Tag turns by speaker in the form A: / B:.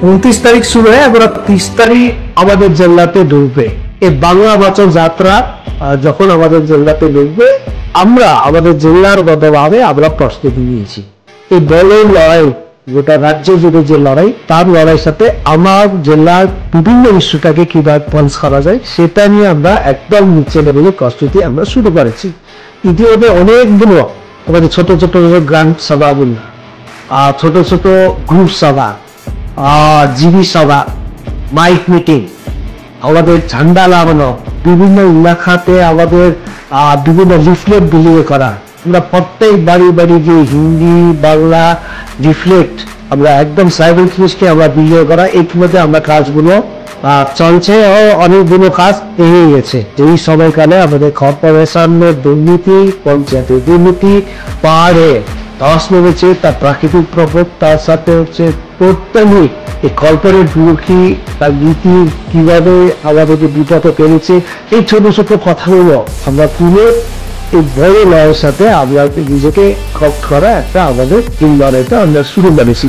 A: 29 তারিখ শুরু হয়ে আমরা 30 তারিখ আমাদের জেলাতে ঢুকবে এই বাংলা বছর যাত্রা। যখন আমাদের জেলাতে ঢুকবে আমরা আমাদের জেলার গতভাবে আমরা প্রস্তুতি নিয়েছি। এই দলের লড়াই, গোটা রাজ্য জুড়ে যে লড়াই, তার লড়াইয়ের সাথে আমার জেলার বিভিন্ন ইস্যুটাকে কিভাবে পঞ্চ করা যায় সেটা নিয়ে আমরা একদম নিচে লেভেলে প্রস্তুতি আমরা শুরু করেছি। ইতিমধ্যে অনেকগুলো আমাদের ছোট ছোট গ্রান্ট সভাগুলো, ছোট ছোট গ্রুপ সভা, জিবি সভা, মাইক মিটিং, আমাদের ঝান্ডা লাগানো, বিভিন্ন এলাকাতে আমাদের বিভিন্ন লিফলেট বিলিয়ে করা। আমরা প্রত্যেক বাড়ি বাড়ি যে হিন্দি বাংলা লিফলেট আমরা একদম সাইবেলকে আমরা বিলিয়ে করা, এইগুলোতে আমরা কাজগুলো চলছে ও অনেকগুলো কাজ এগিয়ে গেছে। এই সময়কালে আমাদের কর্পোরেশনের দুর্নীতি, পঞ্চায়েতের দুর্নীতি পাহাড়ে ধস নেমেছে, তার প্রাকৃতিক প্রকোপ, তার সাথে হচ্ছে প্রত্যেকই এই কর্পোরেট গুলো তার নীতি কিভাবে আমাদেরকে বিপদ পেরেছে, এই ছোট ছোট কথাগুলো আমরা তুলে এই বড় লড়াইয়ের সাথে আমরা নিজেকে করা একটা আমাদের এই লড়াইটা আমরা শুরু করেছি।